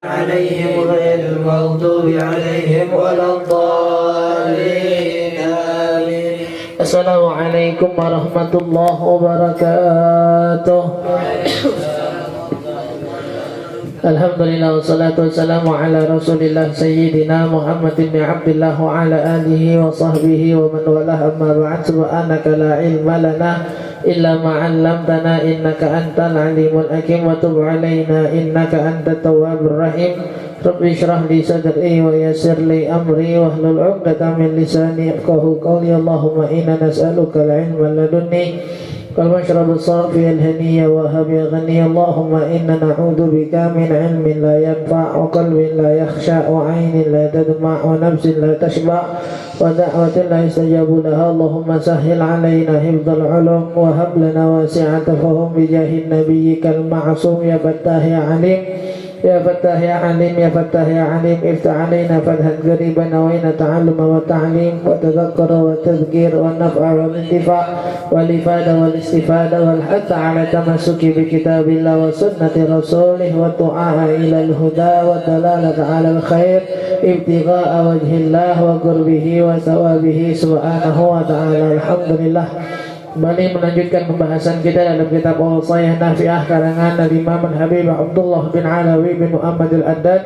عليهم غير المغضوب عليهم ولا الضالين آمين. Assalamualaikum warahmatullahi wabarakatuh. Alhamdulillah wassalatu wassalamu ala rasulillah sayyidina Muhammad bin Abdullah wa ala alihi wa sahbihi wa man walah, amma ba'd. Subhanaka la ilma lana illa ma 'allamtana innaka antal alimul hakim wa tub 'alaina innaka antat tawwabur rahim. Rabbi shrah li sadri wa yassir li amri wahlul 'uqdatam min lisani yafqahu qawli. Allahumma inna nas'aluka al-'ilma ladunni wal mashrabu safi al-haniyya wa habi ghani. Allahumma inna na'udzu bika min 'ilmin la yanfa' wa qalbin la yakhsha wa 'ainin la tadma' wa nafsin la tashba' wa da'watin la yustajabu laha. Allahumma sahhil 'alaina hifdzal 'ulum wa hab lana wasi'ata fahum bi jahin nabiyyikal ma'sum. Ya Fattah ya Alim, ya Fattah ya Alim, ya Fattah ya Alim, iftah 'alaina fathan qariban wa inna ta'alluma wa ta'lim wa tadhakkura wa tadhkir wa naf'a wa intifa' wal ifada wal istifada wal hatta 'ala tamassuki bi kitabillah wa sunnati rasulih wa du'a ila al huda wa dalalata 'ala al khair ibtigha'a wajhillah wa qurbihi wa sawabihi subhanahu wa ta'ala. Alhamdulillah, kembali melanjutkan pembahasan kita dalam kitab Wasayah Nafi'ah karangan Al-Imam Al-Habib Abdullah bin Alawi bin Muhammad Al-Addad,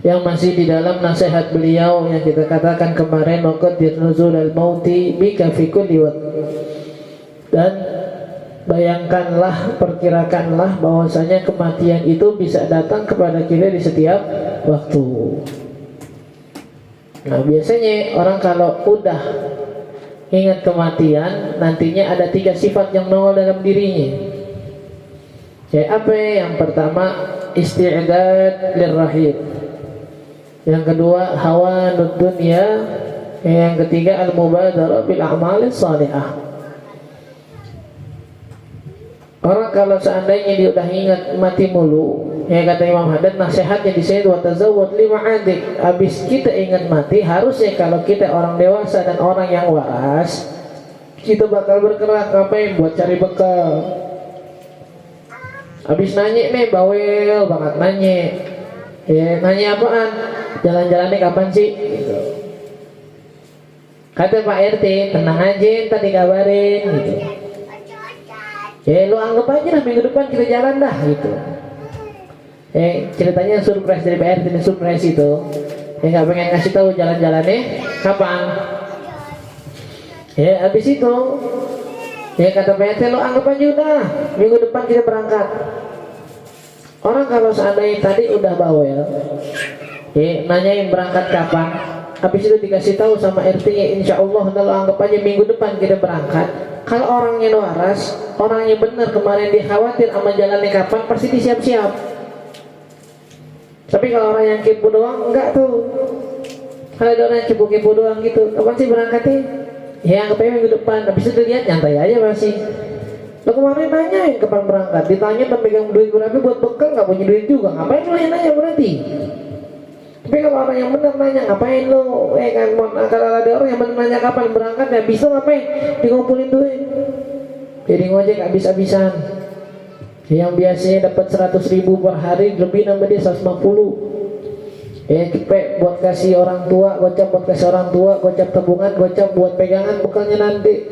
yang masih di dalam nasihat beliau yang kita katakan kemarin, waqaddir nuzul al-mauti bika fi kulli waqt. Dan bayangkanlah, perkirakanlah bahwasanya kematian itu bisa datang kepada kita di setiap waktu. Nah, biasanya orang kalau udah ingat kematian, nantinya ada 3 sifat yang nongol dalam dirinya. Apa? Yang pertama, isti'dad lirrahil. Yang kedua, hawa dunya. Yang ketiga, al-mubadarah bil a'malis salihah. Orang kalau seandainya dia udah ingat mati mulu, kata Imam Haddad, nasihatnya di sini, wa tazawwad lima adik. Habis kita ingat mati, harusnya kalau kita orang dewasa dan orang yang waras, kita bakal bergerak ngapain? Buat cari bekal. Habis nanya nih, bawel banget nanya. Nanya apaan? Jalan-jalannya kapan sih? Gitu. Kata Pak RT, tenang aja, ntar dikabarin gitu. Lu anggap aja lah minggu depan kita jalan dah gitu. Ceritanya surprise dari Pak RT, ini surprise itu. Nggak pengen kasih tahu jalan-jalannya kapan. Habis itu kata Pak RT, lu anggap aja udah minggu depan kita berangkat. Orang kalau seandainya tadi udah bawel, nanyain berangkat kapan, habis itu dikasih tahu sama RT-nya, insya Allah kalau anggap aja minggu depan kita berangkat. Kalau orangnya waras, orangnya benar, kemarin dia khawatir sama jalannya kapan, pasti disiap-siap. Tapi kalau orang yang kepo doang, enggak tuh. Kalau ada orang yang kepo-kepo doang gitu, kapan sih berangkatnya? Anggap aja minggu depan. Habis itu lihat nyantai aja masih. Lo kemarin nanyain kapan berangkat, ditanya dan pegang duit berapa buat bekal, nggak punya duit juga, ngapain lo yang nanya berarti? Tapi kalau orang yang benar nanya, ngapain lo? Kalau ada orang yang benar nanya kapan berangkat, ya bisa ngapain? Dikumpulin duit. Jadi ngojek habis-habisan. Yang biasanya dapat 100.000 per hari, lebih nambah dia 150. Cepet buat kasih orang tua, gocap buat kasih orang tua, gocap tabungan, gocap buat pegangan bekalnya nanti.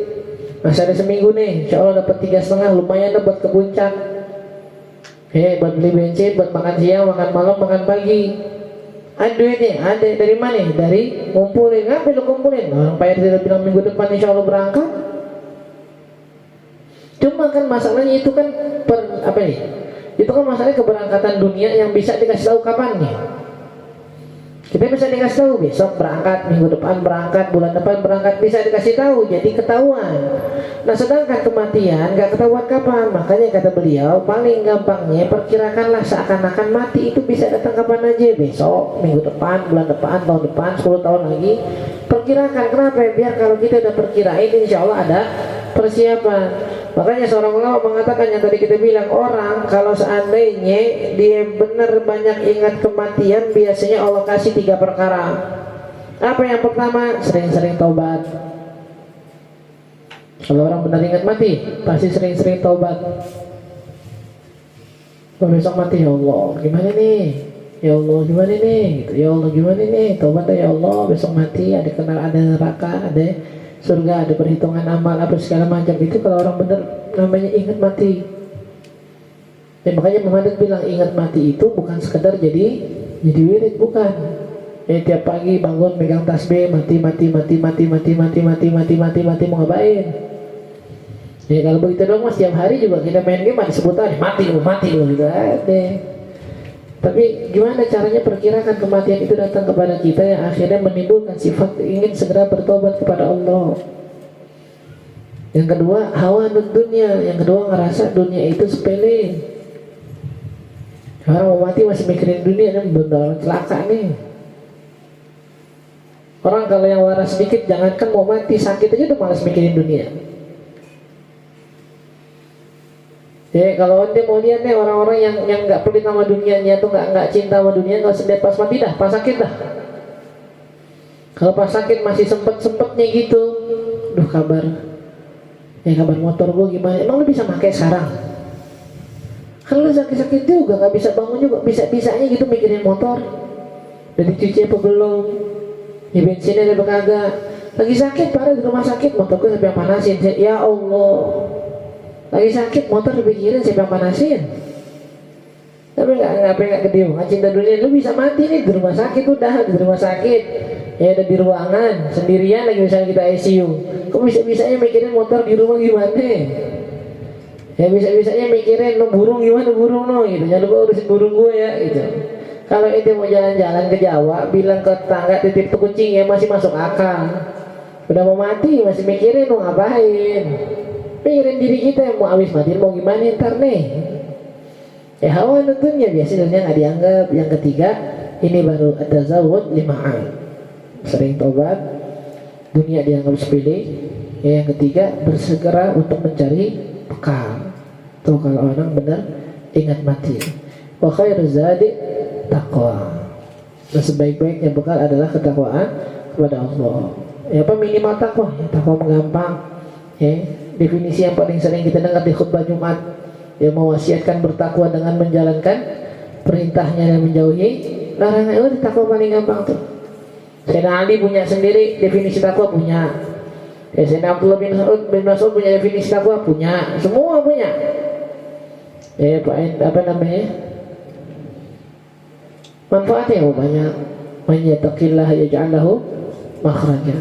Masih ada seminggu nih, insya Allah dapat 3,5, lumayan dah buat ke puncak. Buat beli bensin, buat makan siang, makan malam, makan pagi. Ada duitnya, ada dari mana? Dari ngumpulin. Ngapain lo kumpulin? Orang Pak RT udah bilang minggu depan insya Allah berangkat. Cuma kan masalahnya itu kan itu kan masalahnya keberangkatan dunia yang bisa dikasih tahu kapan nih. Kita bisa dikasih tahu besok berangkat, minggu depan berangkat, bulan depan berangkat, bisa dikasih tahu, jadi ketahuan. Nah, sedangkan kematian nggak ketahuan kapan. Makanya kata beliau, paling gampangnya perkirakanlah seakan-akan mati itu bisa datang kapan aja, besok, minggu depan, bulan depan, tahun depan, 10 tahun lagi. Perkirakan, kenapa? Biar kalau kita udah perkirain, insya Allah ada persiapan. Makanya seorang ulama mengatakan yang tadi kita bilang, orang kalau seandainya dia benar banyak ingat kematian, biasanya Allah kasih 3 perkara. Apa yang pertama? Sering-sering taubat. Kalau orang benar ingat mati, pasti sering-sering taubat. Kalau besok mati, ya Allah gimana nih, ya Allah gimana nih gitu, ya Allah gimana nih, taubat ya Allah, besok mati ada kenal, ada neraka, ada surga, ada perhitungan amal apa segala macam. Itu kalau orang benar namanya ingat mati. Dan makanya Muhammad bilang ingat mati itu bukan sekedar jadi wirid, bukan. Tiap pagi bangun megang tasbih, mati mau ngapain? Ya kalau begitu dong mas, tiap hari juga kita main game ada sebutan mati lo gitu ada. Tapi gimana caranya perkirakan kematian itu datang kepada kita yang akhirnya menimbulkan sifat ingin segera bertobat kepada Allah. Yang kedua, hawa dunia. Yang kedua, ngerasa dunia itu sepele. Orang mau mati masih mikirin dunia, ini benar celaka nih. Orang kalau yang waras sedikit, jangankan mau mati, sakit aja udah malas mikirin dunia. Ya kalau ente mau lihat nih orang-orang yang nggak peduli sama dunianya tuh, nggak cinta sama dunia, nggak sedih pas mati dah, pas sakit dah. Kalau pas sakit masih sempetnya gitu, duh kabar motor gue gimana? Emang lu bisa pakai sekarang? Kan lu sakit-sakit juga, nggak bisa bangun juga, bisa-bisanya gitu mikirin motor. Udah dicuci apa belum? Ya bensinnya ada kagak? Lagi sakit parah di rumah sakit, motor gue sampai panasin. Ya Allah. Lagi sakit motor dipikirin siapa yang panasin. Tapi nggak gede, nggak cinta dunia. Lu bisa mati nih di rumah sakit, udah di rumah sakit ya, ada di ruangan sendirian lagi misalnya kita ICU. Kok bisa-bisanya mikirin motor di rumah gimana? Ya bisa-bisanya mikirin lo burung gimana, burung lo gitu, jangan lupa urusin burung gue ya gitu. Kalau itu mau jalan-jalan ke Jawa, bilang ke tetangga titip tuh kucing ya, masih masuk akal. Udah mau mati masih mikirin lo ngapain. Pikirin diri kita yang mau habis mati mau gimana ntar nih. Ya hawa tentunya biasanya nggak dianggap. Yang ketiga, ini baru ada zawud lima'an, sering tobat, dunia dianggap sepele. Ya, yang ketiga, bersegera untuk mencari bekal. Tuh kalau orang benar ingat mati. Wa khairu zadi taqwa. Dan sebaik-baiknya bekal adalah ketakwaan kepada Allah. Ya apa minimal takwa? Ya, takwa menggampang. Ya, definisi yang paling sering kita dengar di khutbah Jumat, yang mewasiatkan bertakwa dengan menjalankan perintahnya dan menjauhi larangan. Itu takwa paling gampang tuh. Sayyidina Ali punya sendiri definisi takwa, punya. Sayyidina Abdullah bin Mas'ud punya definisi takwa, punya. Semua punya. Ya apa namanya? Manfaatnya banyak. Man yattaqillaha yaj'al lahu makhraja.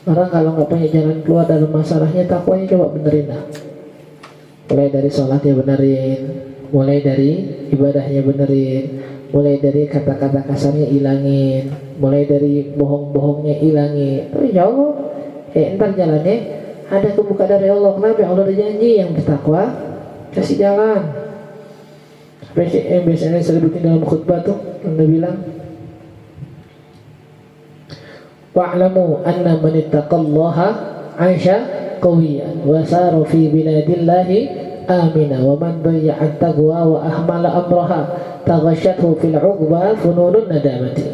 Orang kalau nggak punya jalan keluar dalam masalahnya, takwanya coba benerin dah. Mulai dari sholatnya benerin, mulai dari ibadahnya benerin, mulai dari kata-kata kasarnya ilangin, mulai dari bohong-bohongnya ilangin. Tapi ya Allah, entar jalannya ada kebuka dari Allah. Kenapa? Allah udah janji yang bertakwa kasih jalan. Biasanya sebutin dalam khutbah tuh, Anda bilang, wa'lamu anna man ittaqallaha 'aisha qawiyan wa sara fi biladillahi amina wa man dayya'a taqwa wa ahmala amraha taghashathu fil 'uqba fununun nadamati.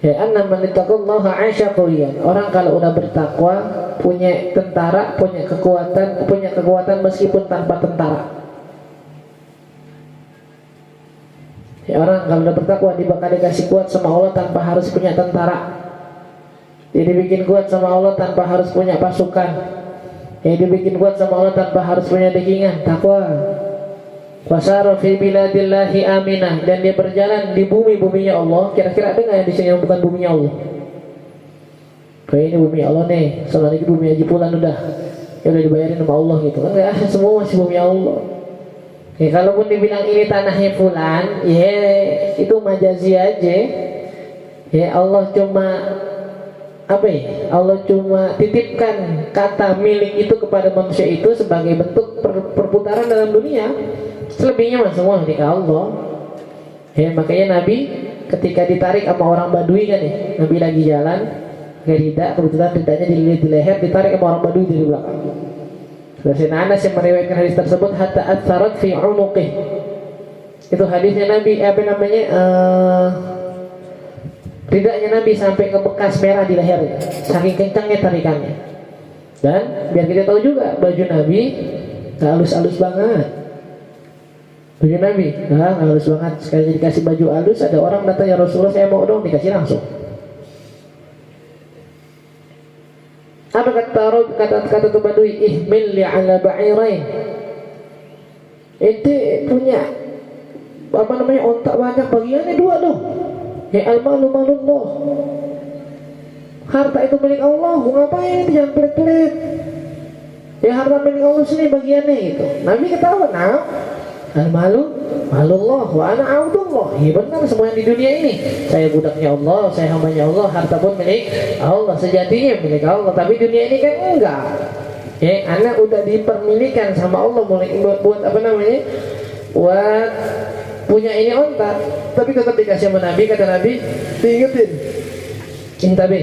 Ya anna man ittaqallaha 'aisha qawiyan. Orang kalau udah bertakwa punya tentara, punya kekuatan meskipun tanpa tentara. Ya orang kalau udah bertakwa bakal dikasih kuat sama Allah tanpa harus punya tentara. Jadi bikin kuat sama Allah tanpa harus punya pasukan. Jadi bikin kuat sama Allah tanpa harus punya dekingan. Takwa. Wasara fi biladillahi aminah. Dan dia berjalan di bumi-buminya Allah. Kira-kira ada nggak yang di sini yang bukan buminya Allah? Kayak ini bumi Allah nih. Soalnya ini bumi Haji Pulan udah. Ya udah dibayarin sama Allah gitu. Enggak, semua masih bumi Allah. Ya kalaupun dibilang ini tanahnya Fulan, ya itu majazi aja. Ya Allah cuma Allah cuma titipkan kata milik itu kepada manusia itu sebagai bentuk perputaran dalam dunia. Selebihnya mah semua milik Allah. Ya makanya Nabi ketika ditarik sama orang Badui kan ya, Nabi lagi jalan pakai rida, kebetulan ridanya dililit di leher, ditarik sama orang Badui dari belakang. Sayyidina Anas yang meriwayatkan hadis tersebut, hatta atharat fi unuqih. Itu hadisnya Nabi ridanya Nabi sampai ke bekas merah di lehernya, saking kencangnya tarikannya. Dan biar kita tahu juga baju Nabi gak halus-halus banget. baju Nabi, nah halus banget. Sekali dikasih baju halus, ada orang datang, ya Rasulullah saya mau dong, dikasih langsung. Apa kata Badui? Ihmil li ala ba'irain. Itu punya apa namanya ontak banyak, bagiannya 2 dong. Ya al-malu malullah. Harta itu milik Allah, mau ngapain? Jangan pelit-pelit. Ya harta milik Allah sini bagiannya gitu. Nabi ketawa, nah al-malu malullah wa ana abdullah. Ya benar, semua yang di dunia ini saya budaknya Allah, saya hambanya Allah. Harta pun milik Allah, sejatinya milik Allah. Tapi dunia ini kan enggak. Ya, anak udah dipermilikan sama Allah buat apa namanya? Buat punya ini onta, tapi tetap dikasih sama Nabi. Kata Nabi, diingetin, intabe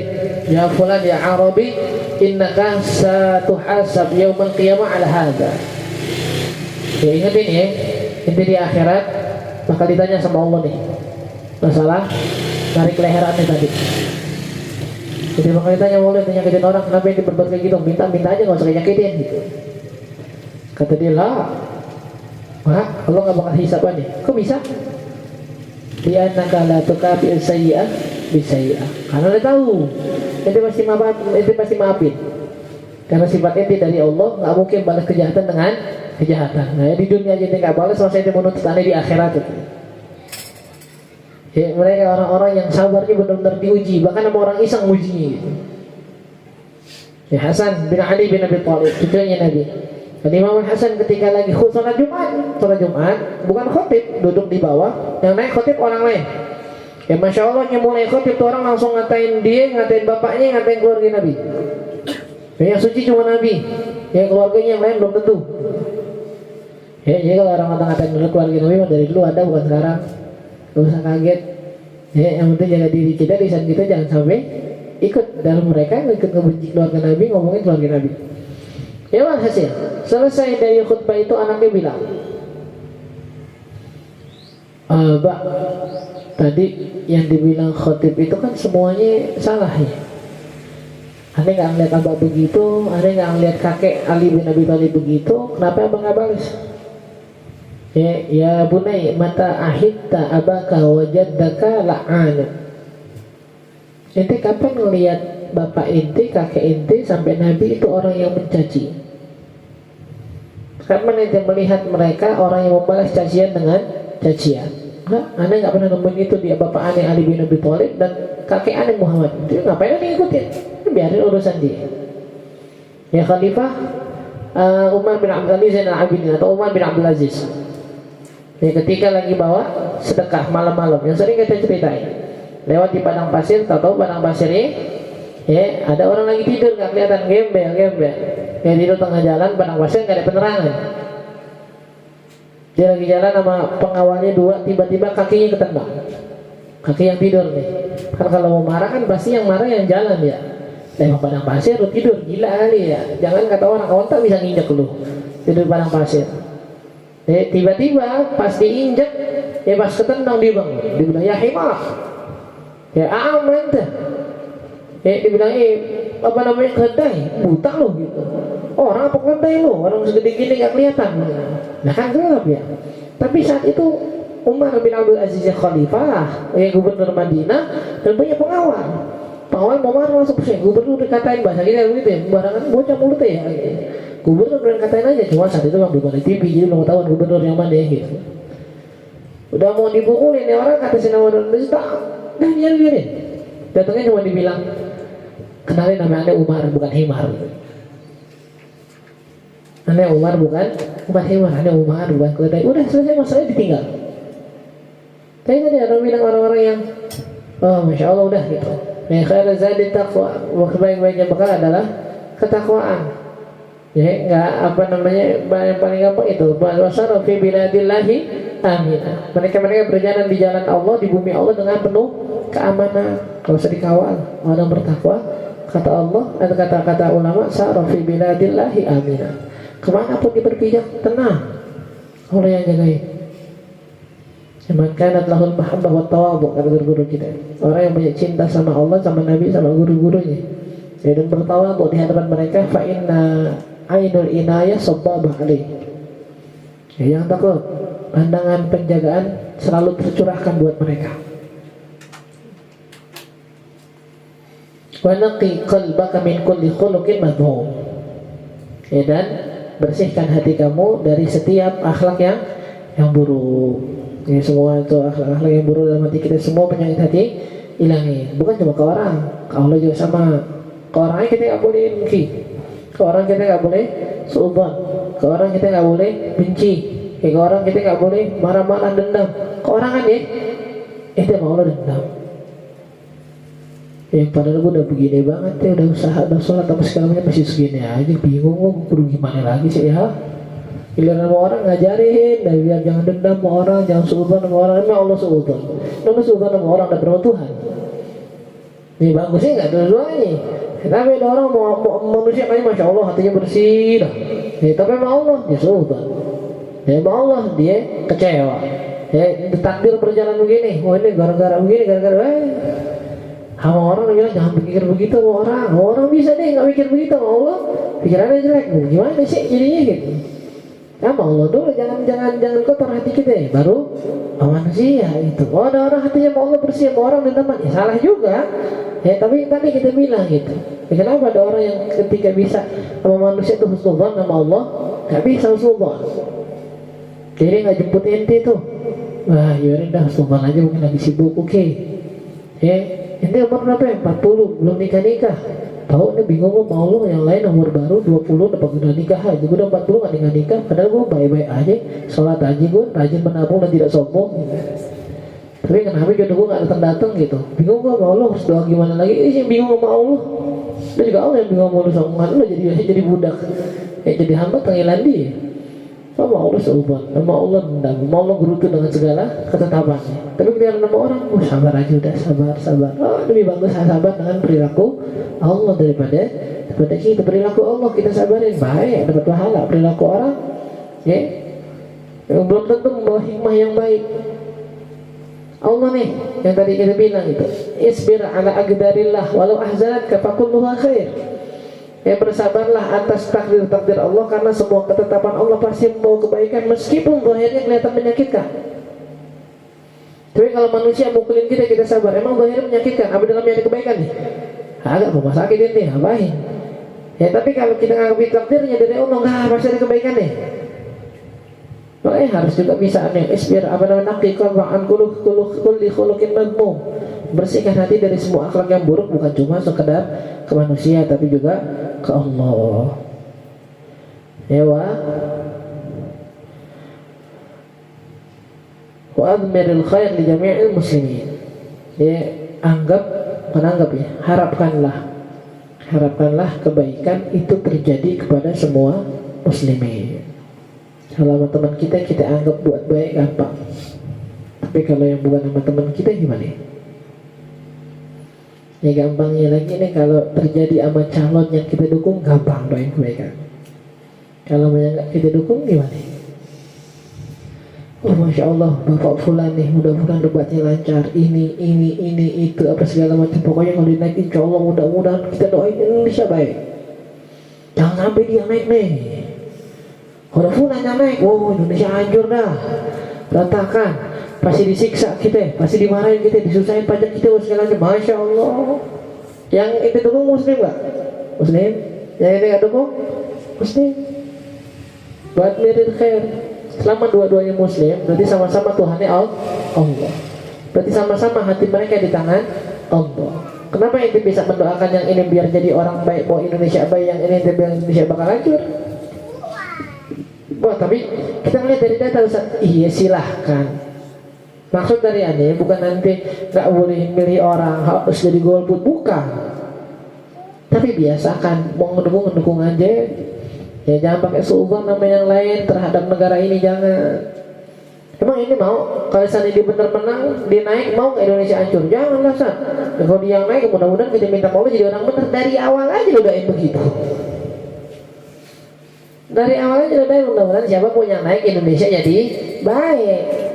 ya fulan ya Arabi, innaka satuhasab yaumal qiyamah ala hadza. Ya ingetin ya, nanti di akhirat bakal ditanya sama Allah nih masalah tarik leherannya tadi. Jadi bakal ditanya, mau nyakitin orang, kenapa ini berbuat kayak gitu? Minta aja, nggak usah nyakitin gitu. Kata dia, lah Mak, Allah nggak bakal hisabannya. Kok bisa? Dia nakala tukabil sayyi'ah bisayyi'ah. Karena dia tahu ente pasti maafin. Karena sifat ente dari Allah, nggak mungkin balas kejahatan dengan kejahatan. Nah di dunia aja dia nggak balas, selesai dia menuntut aneh di akhirat itu. Ya, mereka orang-orang yang sabarnya benar-benar diuji, bahkan sama orang iseng ujinya gitu. Ya, Hasan bin Ali bin Abi Thalib, cucunya Nabi. Dan Imam Hasan ketika lagi sholat Jumat, bukan khotib, duduk di bawah, yang naik khotib orang lain. Ya Masya Allah, yang mulai khotib tuh orang langsung ngatain dia, ngatain bapaknya, ngatain keluarga Nabi. Ya, yang suci cuma Nabi, ya keluarganya yang lain belum tentu. Ya, jadi kalau orang ngatain dulu keluarga Nabi dari dulu ada, bukan sekarang. Gak usah kaget. Ya, yang penting jaga diri kita, lisan kita jangan sampai ikut dalam mereka, ikut ngebenci keluarga Nabi, ngomongin keluarga Nabi. Ya hasil selesai dari khutbah itu, anaknya bilang, Mbak, tadi yang dibilang khotib itu kan semuanya salah ya. Anda nggak ngeliat abah begitu, Anda nggak ngeliat kakek Ali bin Abi Thalib begitu, kenapa abang nggak balas? Ya bunai mata ahidta abaka wajaddaka la'ana. Ente kapan ngelihat bapak ente, kakek ente sampai Nabi itu orang yang mencaci? Kapan ente melihat mereka orang yang membalas cacian dengan cacian? Enggak, Anda nggak pernah nemuin itu dia bapak aneh Ali bin Abi Thalib dan kakek aneh Muhammad. Dia ngapain Anda ngikutin? Biarin urusan dia. Ya Khalifah Umar bin Abdul Aziz Zainal Abidin atau Umar bin Abdul Aziz. Ya, ketika lagi bawa sedekah malam-malam yang sering kita ceritain, lewat di padang pasir, tahu padang pasirnya, ya ada orang lagi tidur nggak kelihatan, gembel. Ya tidur tengah jalan, padang pasir nggak ada penerangan. Dia lagi jalan sama pengawalnya 2, tiba-tiba kakinya ketendang. Kaki yang tidur nih. Kan kalau mau marah kan pasti yang marah yang jalan ya. Lewat padang pasir lu tidur, gila kali ya. Jangan kata orang, ontak bisa nginjek lu tidur di padang pasir. Tiba-tiba pas diinjek, ya pas ketendang dia bangun. Dia bilang, ya himar, ya aman dah. Dibilang, apa namanya, kedai, buta lo gitu. Orang apa kedai lo? Orang segede gini gak kelihatan. Nah kan gelap ya. Tapi saat itu Umar bin Abdul Aziz Khalifah, gubernur Madinah, dan banyak pengawal. Pengawal mau marah langsung pusing. Gubernur dikatain bahasa kita begitu ya, barangan bocah mulut ya. Gubernur bilang katain aja, cuma saat itu belum ada TV, jadi belum tahu gubernur yang mana ya gitu. Udah mau dipukulin ya orang, kata si Nawar dan biarin. Datangnya cuma dibilang, kenalin nama Anda Umar bukan Himar. Anda Umar bukan Himar, Anda Umar bukan keledai. Udah selesai masalahnya, ditinggal. Tapi tadi orang bilang orang-orang yang, oh Masya Allah udah gitu. Yang khairu zadi taqwa, kebaik-baiknya bekal adalah ketakwaan. Ya enggak apa namanya, yang paling gampang itu wasaru fi biladillahi aminah. Mereka berjalan di jalan Allah, di bumi Allah dengan penuh keamanan. Kalau usah dikawal, orang bertakwa, kata Allah atau kata ulama, saru fi biladillahi aminah. Kemana pun dia berpijak tenang, Allah yang jagain. Man kanat lahul mahabbah wa tawadhu, kata guru-guru kita. Orang yang punya cinta sama Allah, sama Nabi, sama guru-gurunya, dan bertawadhu di hadapan mereka, fa inna ainul inayah sabbabah alaih. Ya, yang takut pandangan penjagaan selalu tercurahkan buat mereka. Wa naqi qalbaka min kulli khuluqin madhum. Ya, dan bersihkan hati kamu dari setiap akhlak yang buruk. Ya, semua itu akhlak-akhlak yang buruk dalam hati kita, semua penyakit hati hilangin. Bukan cuma ke orang, ke Allah juga sama. Ke orangnya kita nggak boleh dengki, ke orang kita nggak boleh suudzon, ke orang kita nggak boleh benci, ke orang kita nggak boleh marah-marah, dendam. Ke orang kan ya, itu mau Allah dendam. Padahal gue udah begini banget ya, udah usaha, udah sholat, tapi sekarang masih segini aja, bingung gue kudu gimana lagi sih ya. Giliran sama orang ngajarin, dan biar jangan dendam sama orang, jangan suudzon sama orang. Emang Allah suudzon? Emang suudzon sama orang dan sama Tuhan? Ini bagusnya nggak dua-duanya. Tapi ada orang mau manusia kayak masya Allah hatinya bersih dah. Tapi sama Allah dia suudzon. Sama Allah dia kecewa. Takdir berjalan begini, ini gara-gara begini, gara-gara sama orang bilang jangan pikir begitu sama orang. Orang bisa deh nggak mikir begitu sama Allah, pikirannya jelek. Gimana sih jadinya gitu? Sama Allah dulu, jangan kotor hati kita ya, baru manusia itu. Ada orang hatinya sama Allah bersih, sama orang dan teman, ya salah juga. Tapi tadi kita bilang gitu. Kenapa ada orang yang ketika bisa sama manusia itu husnudzon sama Allah, nggak bisa husnudzon. Jadi nggak jemput ente tuh. Wah, yaudah dah husnudzon aja, mungkin lagi sibuk, oke. Ente umur berapa ya? 40, belum nikah. Tahu nih bingung gue mau Allah, yang lain umur baru 20 udah nikah aja. Gue udah 40 gak nikah. Padahal gue baik-baik aja, sholat aja gue, rajin menabung dan tidak sombong. Tapi kenapa jodoh gue gak datang-datang gitu? Bingung gue sama Allah, harus doa gimana lagi? Ini yang bingung sama Allah. Dan juga Allah yang bingung sama lu, sama lu jadi budak. Jadi hamba panggilan dia. Sama Allah seubah, nama Allah dendam, sama Allah gerutu dengan segala ketetapannya. Tapi biar nama orang, sabar aja udah, sabar. Lebih bagus sabar dengan perilaku Allah daripada kita. Perilaku Allah kita sabarin, baik, dapat pahala. Perilaku orang, yang belum tentu membawa hikmah yang baik. Allah nih, yang tadi kita bilang itu, isbir ala aqdarillah, walau ahzanatka fakulluha khair. Bersabarlah atas takdir Allah, karena semua ketetapan Allah pasti membawa kebaikan meskipun zahirnya kelihatan menyakitkan. Tapi kalau manusia mukulin kita sabar, emang zahirnya menyakitkan, apa dalamnya ada kebaikan nih? Agak rumah sakit ini, ngapain? Tapi kalau kita nganggapin takdirnya dari Allah, nggak pasti ada kebaikan nih. Makanya harus juga bisa nih, isbir naqiqan wa'an kulli khuluqin madmum. Bersihkan hati dari semua akhlak yang buruk, bukan cuma sekedar ke manusia tapi juga ke Allah. Wa admiril khair li jami'il muslimin. Harapkanlah kebaikan itu terjadi kepada semua muslimin. Kalau sama teman kita anggap buat baik gampang. Tapi kalau yang bukan sama teman kita gimana? Gampangnya lagi nih, kalau terjadi sama calon yang kita dukung, gampang doain kebaikan. Kalau yang nggak kita dukung gimana? Masya Allah, Bapak Fulan nih mudah-mudahan debatnya lancar, ini itu apa segala macam. Pokoknya kalau dia naik, insya Allah mudah-mudahan kita doain Indonesia baik. Jangan sampai dia naik nih. Kalau Fulan yang naik, Indonesia hancur dah, berantakan. Pasti disiksa kita, pasti dimarahin kita, disusahin pajak kita, segala macam. Masya Allah. Yang itu dukung Muslim nggak? Muslim. Yang ini nggak dukung? Muslim. Buat miril khair. Selama dua-duanya Muslim, berarti sama-sama Tuhannya Allah. Berarti sama-sama hati mereka di tangan Allah. Kenapa ente bisa mendoakan yang ini biar jadi orang baik, mau Indonesia baik, yang ini biar Indonesia bakal hancur? Tapi kita melihat dari data, Ustaz. Iya, silahkan. Maksud dari aneh bukan nanti nggak boleh milih orang, harus jadi golput, bukan. Tapi biasakan, mau ngedukung aja. Jangan pakai suudzon sama yang lain terhadap negara ini, jangan. Emang ini mau kalau misalnya dia benar menang, dia naik, mau ke Indonesia hancur? Janganlah, San. Kalau dia yang naik, mudah-mudahan kita minta Allah jadi orang benar. Dari awal aja udah begitu. Dari awal aja udah mudah-mudahan siapa pun yang naik Indonesia jadi baik.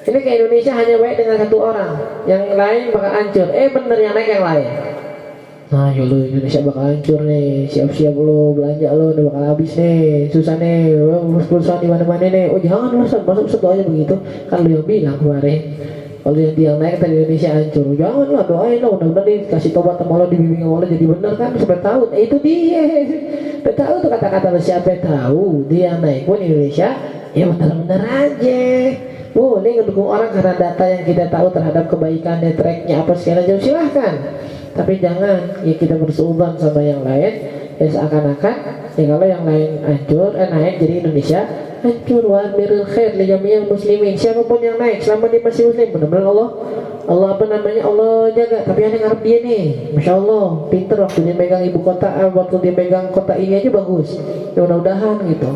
Ini ke Indonesia hanya baik dengan satu orang, yang lain bakal hancur. Bener yang naik yang lain. Nah, ya lu Indonesia bakal hancur nih, siap-siap lu belanja lu udah bakal habis nih, susah nih, perusahaan di mana-mana nih. Oh jangan lu masuk doanya begitu, kan lu yang bilang kemarin. Kalau yang dia naik tadi Indonesia hancur, jangan lah doain lah, mudah-mudahan dikasih tobat sama Allah, dibimbing sama Allah jadi benar kan, sampai tahu. Itu dia, sampai tahu tuh kata-kata lu, siapa tahu dia naik pun Indonesia, ya benar-benar aja. Boleh ngedukung orang karena data yang kita tahu terhadap kebaikannya, tracknya apa segala macam, silahkan. Tapi jangan ya kita bersuudzon sama yang lain ya seakan-akan ya kalau yang lain hancur naik jadi Indonesia hancur. Wa amirul khair li jami'il muslimin, siapapun yang naik selama dia masih muslim, benar-benar Allah apa namanya Allah jaga. Tapi yang ngarep dia nih, masya Allah pinter waktu dia megang ibu kota, waktu dia megang kota ini aja bagus ya, mudah-mudahan gitu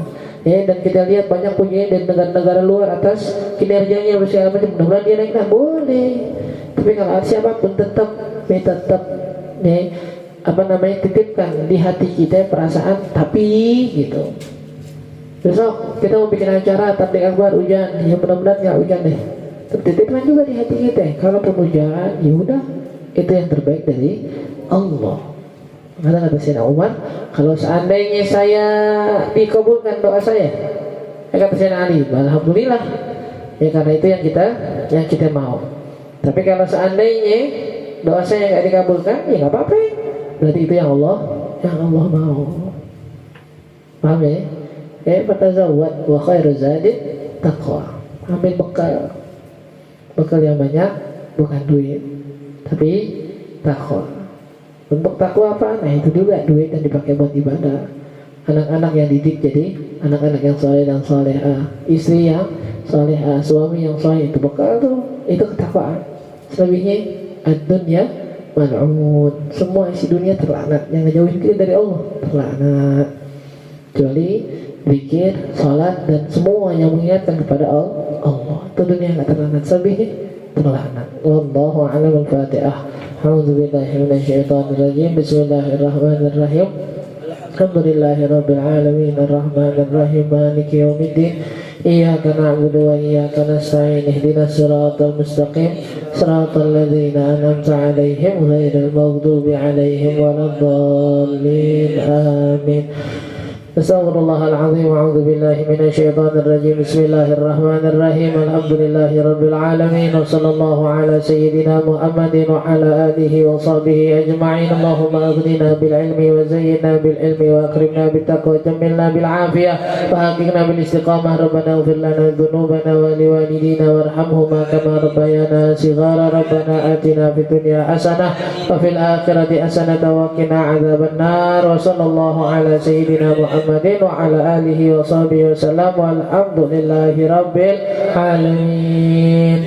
ya. Dan kita lihat banyak punya dari negara-negara luar atas kinerjanya segala macam, mudah-mudahan dia naik, nah boleh. Tapi kalau siapapun tetap nih apa namanya titipkan di hati kita perasaan tapi gitu. Besok kita mau bikin acara tabligh akbar hujan, ya mudah-mudahan nggak hujan deh. Titipkan juga di hati kita. Kalaupun hujan, ya udah itu yang terbaik dari Allah. Kata Sayyidina Umar, kalau seandainya saya dikabulkan doa saya, kata Sayyidina Ali, alhamdulillah. Ya karena itu yang kita mau. Tapi kalau seandainya doa saya nggak dikabulkan, ya nggak apa-apa. Berarti itu yang Allah mau. Paham ya? Ya, fatazawwad wa khairu zadi taqwa. Ambil bekal yang banyak, bukan duit, tapi takwa. Untuk takwa apa? Nah itu juga duit yang dipakai buat ibadah. Anak-anak yang didik jadi anak-anak yang soleh dan solehah, istri yang solehah, suami yang soleh, itu bekal tuh, itu ketakwaan. Selebihnya ad-dunya mal'un, semua isi dunia terlaknat. Yang ngejauhin kita dari Allah terlaknat, kecuali zikir, salat dan semua yang mengingatkan kepada Allah. Itu dunia nggak terlaknat, selebihnya terlaknat. Wallahu a'lam. Al-Fatihah. A'udzubillahi minasyaitonir rajim. Bismillahirrahmanirrahim. Alhamdulillahirabbil alamin arrahmanir rahim maliki yaumiddin. Iyyaka na'budu wa iyyaka nasta'in ihdinas siratal mustaqim siratal ladzina an'amta 'alaihim ghairil maghdubi 'alaihim waladdallin. Amin. Astaghfirullahal azim wa a'udzu billahi minasyaitonir rajim. Bismillahirrahmanirrahim. Alhamdulillahirabbil alamin wa sallallahu ala sayyidina Muhammadin wa ala alihi wa sahbihi ajma'in. Allahumma aghnina bil ilmi wa zayyinna bil ilmi wa akrimna bit taqwa wa jammilna bil afiyah wa haqiqna bil istiqamah. Rabbana ighfir lana dhunubana wa liwalidina warhamhuma kama rabbayana shighara. Rabbana atina fid dunya hasanah wa fil akhirati hasanah wa qina adzaban nar. Wa sallallahu ala sayyidina Muhammadin wa ala alihi wa sahbihi wa sallam walhamdulillahi rabbil alamin.